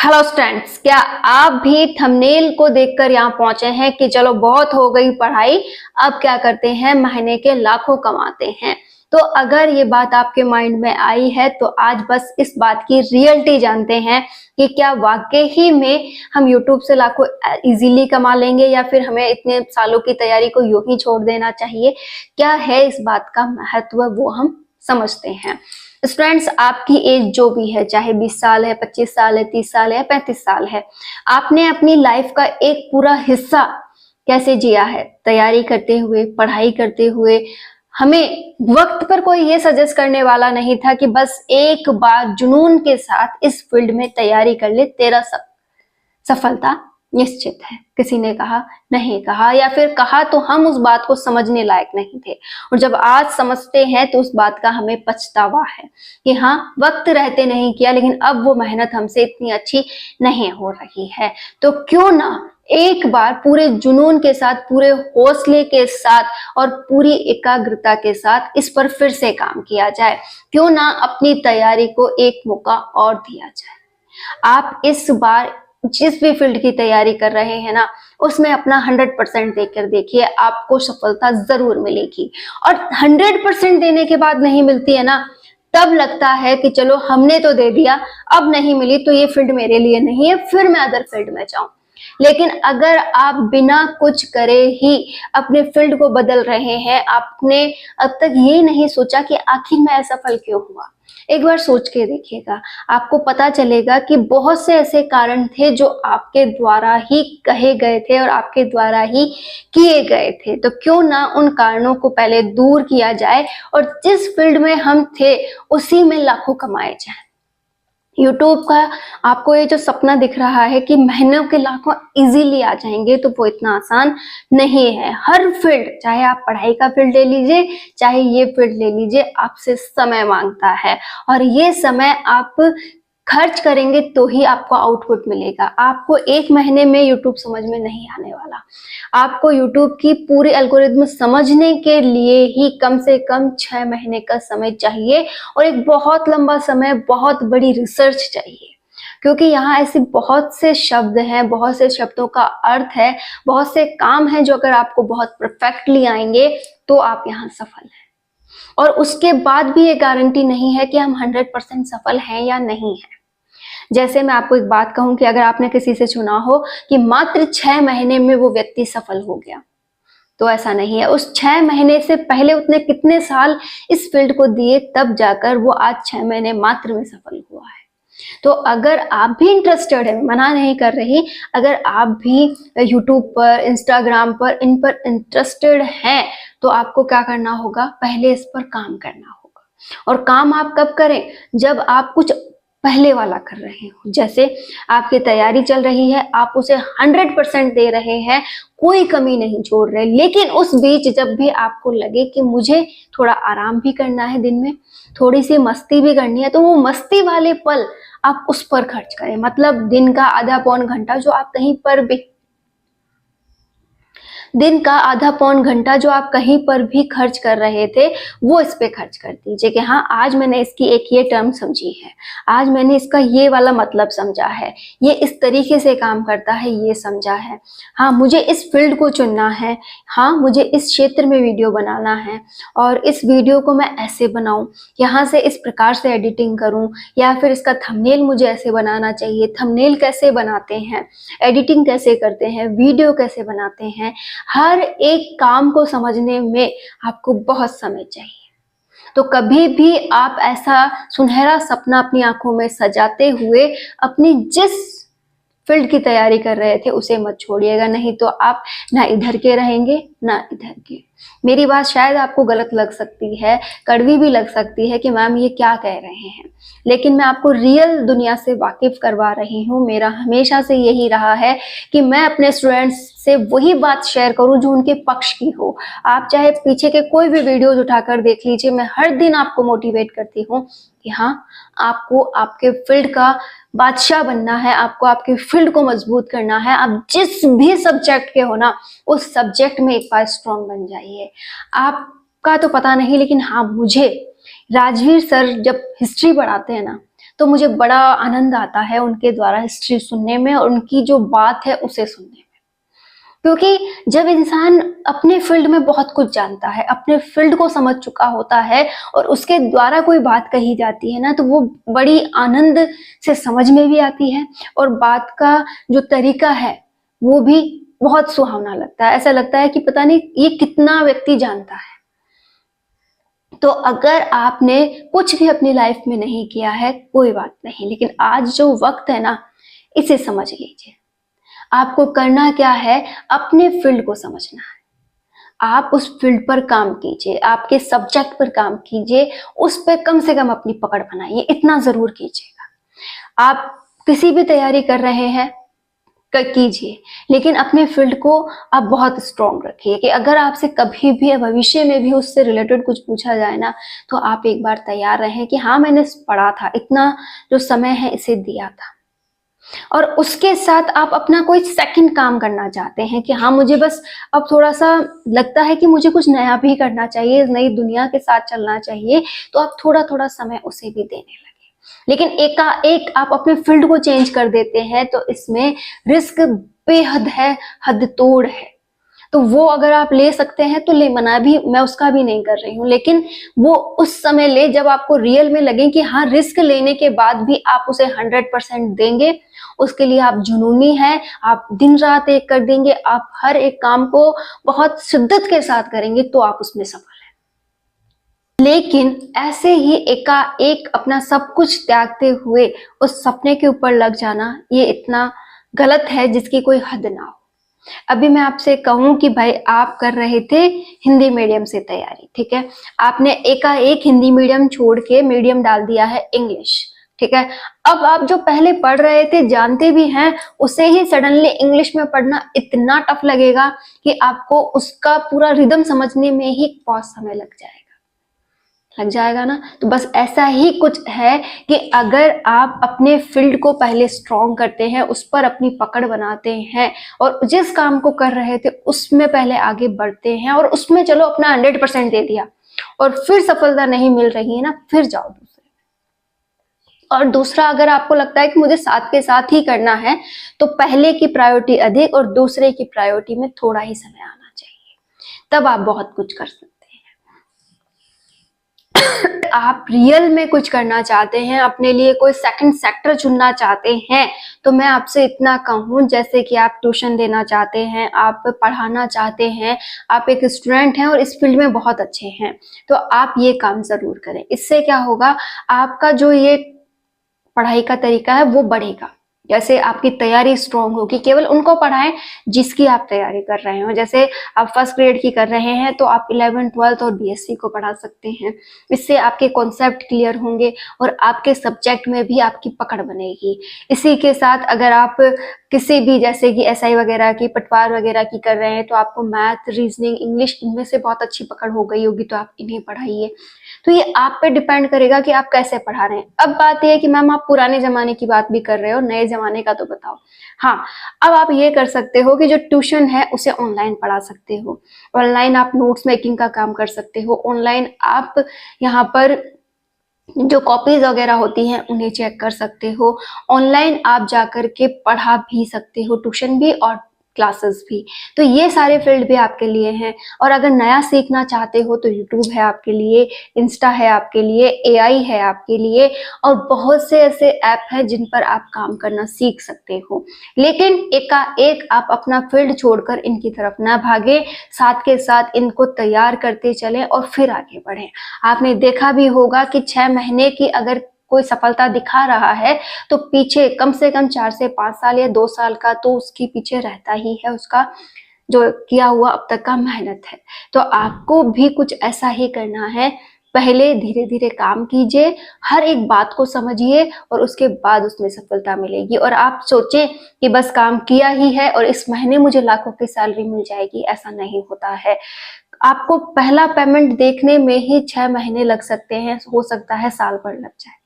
Hello students, क्या आप भी थंबनेल को देखकर यहाँ पहुंचे हैं कि चलो बहुत हो गई पढ़ाई, अब क्या करते हैं, महीने के लाखों कमाते हैं। तो अगर ये बात आपके माइंड में आई है तो आज बस इस बात की रियलिटी जानते हैं कि क्या वाकई ही में हम YouTube से लाखों इजीली कमा लेंगे या फिर हमें इतने सालों की तैयारी को यूं ही छोड़ देना चाहिए। क्या है इस बात का महत्व वो हम समझते हैं। स्टूडेंट्स, आपकी एज जो भी है, चाहे 20 साल है, 25 साल है, 30 साल है, 35 साल है, आपने अपनी लाइफ का एक पूरा हिस्सा कैसे जिया है, तैयारी करते हुए, पढ़ाई करते हुए। हमें वक्त पर कोई ये सजेस्ट करने वाला नहीं था कि बस एक बार जुनून के साथ इस फील्ड में तैयारी कर ले, तेरा सफलता निश्चित है। किसी ने कहा, नहीं कहा, या फिर कहा तो हम उस बात को समझने लायक नहीं थे, और जब आज समझते हैं तो उस बात का हमें पछतावा है कि हाँ, वक्त रहते नहीं किया, लेकिन अब वो मेहनत हमसे इतनी अच्छी नहीं हो रही है। तो क्यों ना एक बार पूरे जुनून के साथ, पूरे हौसले के साथ और पूरी एकाग्रता के साथ इस पर फिर से काम किया जाए। क्यों ना अपनी तैयारी को एक मौका और दिया जाए। आप इस बार जिस भी फील्ड की तैयारी कर रहे हैं ना, उसमें अपना 100% देकर देखिए, आपको सफलता जरूर मिलेगी। और 100% देने के बाद नहीं मिलती है ना, तब लगता है कि चलो हमने तो दे दिया, अब नहीं मिली तो ये फील्ड मेरे लिए नहीं है, फिर मैं अदर फील्ड में जाऊं। लेकिन अगर आप बिना कुछ करे ही अपने फील्ड को बदल रहे हैं, आपने अब तक ये नहीं सोचा कि आखिर मैं असफल क्यों हुआ, एक बार सोच के देखिएगा, आपको पता चलेगा कि बहुत से ऐसे कारण थे जो आपके द्वारा ही कहे गए थे और आपके द्वारा ही किए गए थे। तो क्यों ना उन कारणों को पहले दूर किया जाए और जिस फील्ड में हम थे उसी में लाखों कमाए जाए। यूट्यूब का आपको ये जो सपना दिख रहा है कि महीनों के लाखों इजीली आ जाएंगे, तो वो इतना आसान नहीं है। हर फील्ड, चाहे आप पढ़ाई का फील्ड ले लीजिए, चाहे ये फील्ड ले लीजिए, आपसे समय मांगता है, और ये समय आप खर्च करेंगे तो ही आपको आउटपुट मिलेगा। आपको एक महीने में यूट्यूब समझ में नहीं आने वाला। आपको यूट्यूब की पूरी एल्गोरिथम समझने के लिए ही कम से कम 6 महीने का समय चाहिए, और एक बहुत लंबा समय, बहुत बड़ी रिसर्च चाहिए, क्योंकि यहाँ ऐसे बहुत से शब्द हैं, बहुत से शब्दों का अर्थ है, बहुत से काम हैं जो अगर आपको बहुत परफेक्टली आएंगे तो आप यहाँ सफल हैं। और उसके बाद भी ये गारंटी नहीं है कि हम 100% सफल हैं या नहीं है। जैसे मैं आपको एक बात कहूं कि अगर आपने किसी से सुना हो कि मात्र 6 महीने में वो व्यक्ति सफल हो गया, तो ऐसा नहीं है। उस 6 महीने से पहले उसने कितने साल इस फील्ड को दिए, तब जाकर वो आज 6 महीने मात्र में सफल हुआ है। तो अगर आप भी इंटरेस्टेड है, मना नहीं कर रही, अगर आप भी यूट्यूब पर, इंस्टाग्राम पर, इन पर इंटरेस्टेड हैं, तो आपको क्या करना होगा, पहले इस पर काम करना होगा। और काम आप कब करें, जब आप कुछ पहले वाला कर रहे हो। जैसे आपकी तैयारी चल रही है, आप उसे 100% दे रहे हैं, कोई कमी नहीं छोड़ रहे, लेकिन उस बीच जब भी आपको लगे कि मुझे थोड़ा आराम भी करना है, दिन में थोड़ी सी मस्ती भी करनी है, तो वो मस्ती वाले पल आप उस पर खर्च करें। मतलब दिन का आधा पौन घंटा जो आप कहीं पर भी जो आप कहीं पर भी खर्च कर रहे थे, वो इस पे खर्च कर दीजिए कि हाँ, आज मैंने इसकी एक ये टर्म समझी है, आज मैंने इसका ये वाला मतलब समझा है, ये इस तरीके से काम करता है, ये समझा है। हाँ, मुझे इस फील्ड को चुनना है, हाँ, मुझे इस क्षेत्र में वीडियो बनाना है, और इस वीडियो को मैं ऐसे बनाऊं, यहाँ से इस प्रकार से एडिटिंग करूं, या फिर इसका थंबनेल मुझे ऐसे बनाना चाहिए। थंबनेल कैसे बनाते हैं, एडिटिंग कैसे करते हैं, वीडियो कैसे बनाते हैं, हर एक काम को समझने में आपको बहुत समय चाहिए। तो कभी भी आप ऐसा सुनहरा सपना अपनी आंखों में सजाते हुए अपनी जिस फील्ड की तैयारी कर रहे थे उसे मत छोड़िएगा, नहीं तो आप ना इधर के रहेंगे ना इधर के। मेरी बात शायद आपको गलत लग सकती है, कड़वी भी लग सकती है कि मैम ये क्या कह रहे हैं, लेकिन मैं आपको रियल दुनिया से वाकिफ करवा रही हूँ। मेरा हमेशा से यही रहा है कि मैं अपने स्टूडेंट्स से वही बात शेयर करूं जो उनके पक्ष की हो। आप चाहे पीछे के कोई भी वीडियोज उठाकर देख लीजिए, मैं हर दिन आपको मोटिवेट करती हूँ कि हाँ, आपको आपके फील्ड का बादशाह बनना है, आपको आपके फील्ड को मजबूत करना है। आप जिस भी सब्जेक्ट के हो ना, उस सब्जेक्ट में एक बार स्ट्रॉन्ग बन जाइए। आपका तो पता नहीं, लेकिन हाँ, मुझे राजवीर सर जब हिस्ट्री पढ़ाते हैं ना, तो मुझे बड़ा आनंद आता है उनके द्वारा हिस्ट्री सुनने में और उनकी जो बात है उसे सुनने में। क्योंकि जब इंसान अपने फील्ड में बहुत कुछ जानता है, अपने फील्ड को समझ चुका होता है और उसके द्वारा कोई बात कही जाती है ना, तो वो बड़ी आनंद से समझ में भी आती है और बात का जो तरीका है वो भी बहुत सुहावना लगता है। ऐसा लगता है कि पता नहीं ये कितना व्यक्ति जानता है। तो अगर आपने कुछ भी अपनी लाइफ में नहीं किया है कोई बात नहीं, लेकिन आज जो वक्त है ना, इसे समझ लीजिए। आपको करना क्या है, अपने फील्ड को समझना है। आप उस फील्ड पर काम कीजिए, आपके सब्जेक्ट पर काम कीजिए, उस पर कम से कम अपनी पकड़ बनाइए, इतना जरूर कीजिएगा। आप किसी भी तैयारी कर रहे हैं कीजिए, लेकिन अपने फील्ड को आप बहुत स्ट्रॉन्ग रखिए कि अगर आपसे कभी भी भविष्य में भी उससे रिलेटेड कुछ पूछा जाए ना, तो आप एक बार तैयार रहें कि हाँ मैंने पढ़ा था, इतना जो समय है इसे दिया था। और उसके साथ आप अपना कोई सेकंड काम करना चाहते हैं कि हाँ मुझे बस अब थोड़ा सा लगता है कि मुझे कुछ नया भी करना चाहिए, नई दुनिया के साथ चलना चाहिए, तो आप थोड़ा थोड़ा समय उसे भी देने लगे। लेकिन एकाएक आप अपने फील्ड को चेंज कर देते हैं तो इसमें रिस्क बेहद है, हद तोड़ है। तो वो अगर आप ले सकते हैं तो ले, मना भी मैं उसका भी नहीं कर रही हूँ, लेकिन वो उस समय ले जब आपको रियल में लगे कि हाँ रिस्क लेने के बाद भी आप उसे 100% देंगे। उसके लिए आप जुनूनी हैं, आप दिन रात एक कर देंगे, आप हर एक काम को बहुत शिद्दत के साथ करेंगे तो आप उसमें सफल हैं। लेकिन ऐसे ही एकाएक अपना सब कुछ त्यागते हुए उस सपने के ऊपर लग जाना, ये इतना गलत है जिसकी कोई हद ना हो। अभी मैं आपसे कहूं कि भाई आप कर रहे थे हिंदी मीडियम से तैयारी, ठीक है, आपने एकाएक हिंदी मीडियम छोड़ के मीडियम डाल दिया है इंग्लिश, ठीक है। अब आप जो पहले पढ़ रहे थे, जानते भी हैं, उसे ही सडनली इंग्लिश में पढ़ना इतना टफ लगेगा कि आपको उसका पूरा रिदम समझने में ही बहुत समय लग जाएगा ना। तो बस ऐसा ही कुछ है कि अगर आप अपने फील्ड को पहले स्ट्रॉन्ग करते हैं, उस पर अपनी पकड़ बनाते हैं और जिस काम को कर रहे थे उसमें पहले आगे बढ़ते हैं और उसमें चलो अपना 100% दे दिया और फिर सफलता नहीं मिल रही है ना, फिर जाओ दूसरे। और दूसरा, अगर आपको लगता है कि मुझे साथ के साथ ही करना है, तो पहले की प्रायोरिटी अधिक और दूसरे की प्रायोरिटी में थोड़ा ही समय आना चाहिए, तब आप बहुत कुछ कर सकते हैं। आप रियल में कुछ करना चाहते हैं, अपने लिए कोई सेकंड सेक्टर चुनना चाहते हैं, तो मैं आपसे इतना कहूँ, जैसे कि आप ट्यूशन देना चाहते हैं, आप पढ़ाना चाहते हैं, आप एक स्टूडेंट हैं और इस फील्ड में बहुत अच्छे हैं, तो आप ये काम जरूर करें। इससे क्या होगा, आपका जो ये पढ़ाई का तरीका है वो बढ़ेगा। जैसे आपकी तैयारी स्ट्रांग होगी, केवल उनको पढ़ाएं जिसकी आप तैयारी कर रहे हो। जैसे आप फर्स्ट ग्रेड की कर रहे हैं तो आप 11th 12th और बीएससी को पढ़ा सकते हैं। इससे आपके कॉन्सेप्ट क्लियर होंगे और आपके सब्जेक्ट में भी आपकी पकड़ बनेगी। इसी के साथ अगर आप किसी भी, जैसे कि एसआई वगैरह की, पटवार वगैरह की कर रहे हैं, तो आपको मैथ, रीजनिंग, इंग्लिश, इनमें से बहुत अच्छी पकड़ हो गई होगी, तो आप इन्हें पढ़ाइए। तो ये आप पे डिपेंड करेगा कि आप कैसे पढ़ा रहे हैं। अब बात यह है कि मैम आप पुराने जमाने की बात भी कर रहे हो, नए जमाने का तो बताओ। हाँ, अब आप ये कर सकते हो कि जो ट्यूशन है उसे ऑनलाइन पढ़ा सकते हो। ऑनलाइन आप नोट्स मेकिंग का काम कर सकते हो। ऑनलाइन आप यहाँ पर जो कॉपीज वगैरह होती हैं उन्हें चेक कर सकते हो। ऑनलाइन आप जाकर के पढ़ा भी सकते हो, ट्यूशन भी और क्लासेस भी। तो ये सारे फील्ड भी आपके लिए हैं। और अगर नया सीखना चाहते हो तो यूट्यूब है आपके लिए, इंस्टा है आपके लिए, एआई है आपके लिए, और बहुत से ऐसे ऐप हैं जिन पर आप काम करना सीख सकते हो। लेकिन एकाएक आप अपना फील्ड छोड़कर इनकी तरफ ना भागे, साथ के साथ इनको तैयार करते चलें और फिर आगे बढ़ें। आपने देखा भी होगा कि 6 महीने की अगर कोई सफलता दिखा रहा है तो पीछे कम से कम 4 से 5 साल या 2 साल का तो उसके पीछे रहता ही है, उसका जो किया हुआ अब तक का मेहनत है। तो आपको भी कुछ ऐसा ही करना है। पहले धीरे धीरे काम कीजिए, हर एक बात को समझिए और उसके बाद उसमें सफलता मिलेगी। और आप सोचें कि बस काम किया ही है और इस महीने मुझे लाखों की सैलरी मिल जाएगी, ऐसा नहीं होता है। आपको पहला पेमेंट देखने में ही 6 महीने लग सकते हैं, हो सकता है साल भर लग जाए।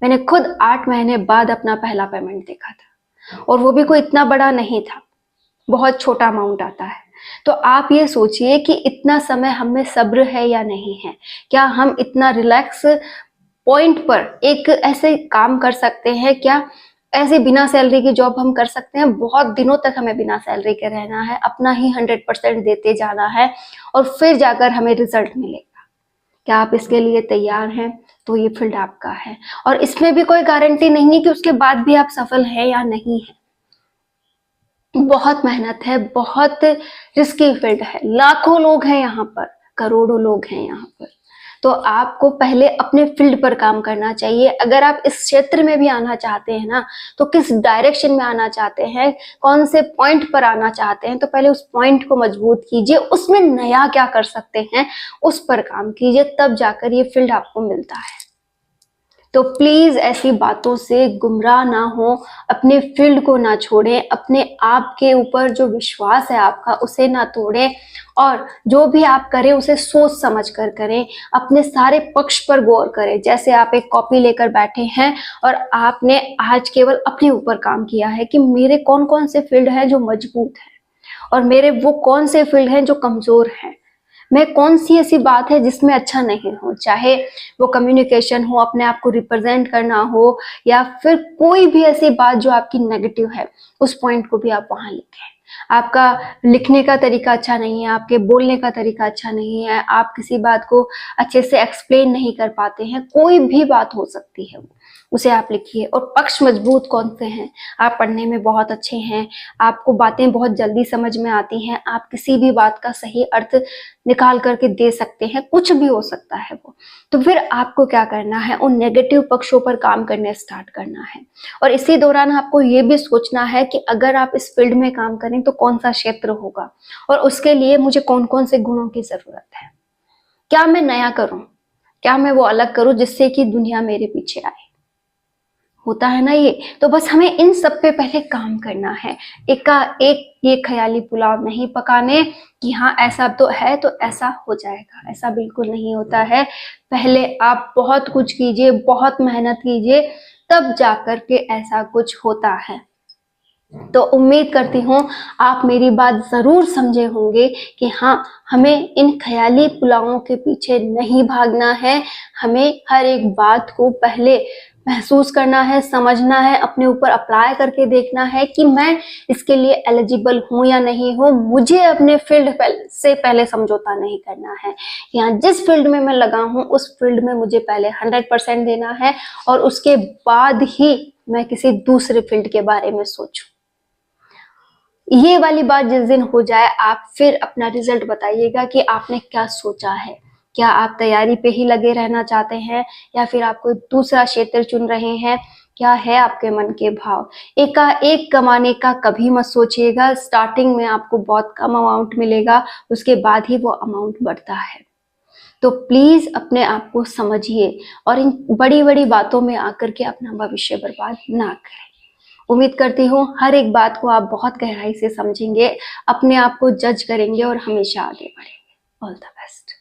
मैंने खुद 8 महीने बाद अपना पहला पेमेंट देखा था और वो भी कोई इतना बड़ा नहीं था, बहुत छोटा अमाउंट आता है। तो आप ये सोचिए कि इतना समय हम में सब्र है या नहीं है, क्या हम इतना रिलैक्स पॉइंट पर एक ऐसे काम कर सकते हैं क्या, ऐसे बिना सैलरी की जॉब हम कर सकते हैं, बहुत दिनों तक हमें बिना सैलरी के रहना है, अपना ही 100% देते जाना है और फिर जाकर हमें रिजल्ट मिलेगा। क्या आप इसके लिए तैयार हैं? तो ये फील्ड आपका है। और इसमें भी कोई गारंटी नहीं है कि उसके बाद भी आप सफल हैं या नहीं है। बहुत मेहनत है, बहुत रिस्की फील्ड है, लाखों लोग हैं यहाँ पर, करोड़ों लोग हैं यहाँ पर। तो आपको पहले अपने फील्ड पर काम करना चाहिए। अगर आप इस क्षेत्र में भी आना चाहते हैं ना, तो किस डायरेक्शन में आना चाहते हैं, कौन से पॉइंट पर आना चाहते हैं, तो पहले उस पॉइंट को मजबूत कीजिए, उसमें नया क्या कर सकते हैं उस पर काम कीजिए, तब जाकर ये फील्ड आपको मिलता है। तो प्लीज ऐसी बातों से गुमराह ना हो, अपने फील्ड को ना छोड़ें, अपने आप के ऊपर जो विश्वास है आपका उसे ना तोड़ें, और जो भी आप करें उसे सोच समझ कर करें, अपने सारे पक्ष पर गौर करें। जैसे आप एक कॉपी लेकर बैठे हैं और आपने आज केवल अपने ऊपर काम किया है कि मेरे कौन कौन से फील्ड हैं जो मजबूत हैं और मेरे वो कौन से फील्ड हैं जो कमजोर हैं, मैं कौन सी ऐसी बात है जिसमें अच्छा नहीं हो, चाहे वो कम्युनिकेशन हो, अपने आप को रिप्रेजेंट करना हो, या फिर कोई भी ऐसी बात जो आपकी नेगेटिव है, उस पॉइंट को भी आप वहां लिखें। आपका लिखने का तरीका अच्छा नहीं है, आपके बोलने का तरीका अच्छा नहीं है, आप किसी बात को अच्छे से एक्सप्लेन नहीं कर पाते हैं, कोई भी बात हो सकती है, उसे आप लिखिए। और पक्ष मजबूत कौन से हैं, आप पढ़ने में बहुत अच्छे हैं, आपको बातें बहुत जल्दी समझ में आती हैं, आप किसी भी बात का सही अर्थ निकाल करके दे सकते हैं, कुछ भी हो सकता है वो। तो फिर आपको क्या करना है, उन नेगेटिव पक्षों पर काम करने स्टार्ट करना है। और इसी दौरान आपको ये भी सोचना है कि अगर आप इस फील्ड में काम करें तो कौन सा क्षेत्र होगा और उसके लिए मुझे कौन कौन से गुणों की जरूरत है, क्या मैं नया करूं, क्या मैं वो अलग करूं जिससे कि दुनिया मेरे पीछे आए। होता है ना ये, तो बस हमें इन सब पे पहले काम करना है। एकाएक ये ख्याली पुलाव नहीं पकाने कि हाँ ऐसा तो है तो ऐसा हो जाएगा, ऐसा बिल्कुल नहीं होता है। पहले आप बहुत कुछ कीजिए, बहुत मेहनत कीजिए, तब जाकर के ऐसा कुछ होता है। तो उम्मीद करती हूँ आप मेरी बात जरूर समझे होंगे कि हाँ, हमें इन ख्याली पुलावों के पीछे नहीं भागना है, हमें हर एक बात को पहले महसूस करना है, समझना है, अपने ऊपर अप्लाई करके देखना है कि मैं इसके लिए एलिजिबल हूँ या नहीं हूँ। मुझे अपने फील्ड से पहले समझौता नहीं करना है। यहाँ जिस फील्ड में मैं लगा हूँ उस फील्ड में मुझे पहले 100% देना है और उसके बाद ही मैं किसी दूसरे फील्ड के बारे में सोचूं। ये वाली बात जिस दिन हो जाए, आप फिर अपना रिजल्ट बताइएगा कि आपने क्या सोचा है। क्या आप तैयारी पे ही लगे रहना चाहते हैं या फिर आप कोई दूसरा क्षेत्र चुन रहे हैं, क्या है आपके मन के भाव। एकाएक कमाने का कभी मत सोचिएगा। स्टार्टिंग में आपको बहुत कम अमाउंट मिलेगा, उसके बाद ही वो अमाउंट बढ़ता है। तो प्लीज अपने आप को समझिए और इन बड़ी बड़ी बातों में आकर के अपना भविष्य बर्बाद ना करें। उम्मीद करती हूँ हर एक बात को आप बहुत गहराई से समझेंगे, अपने आप को जज करेंगे और हमेशा आगे बढ़ेंगे। All the best.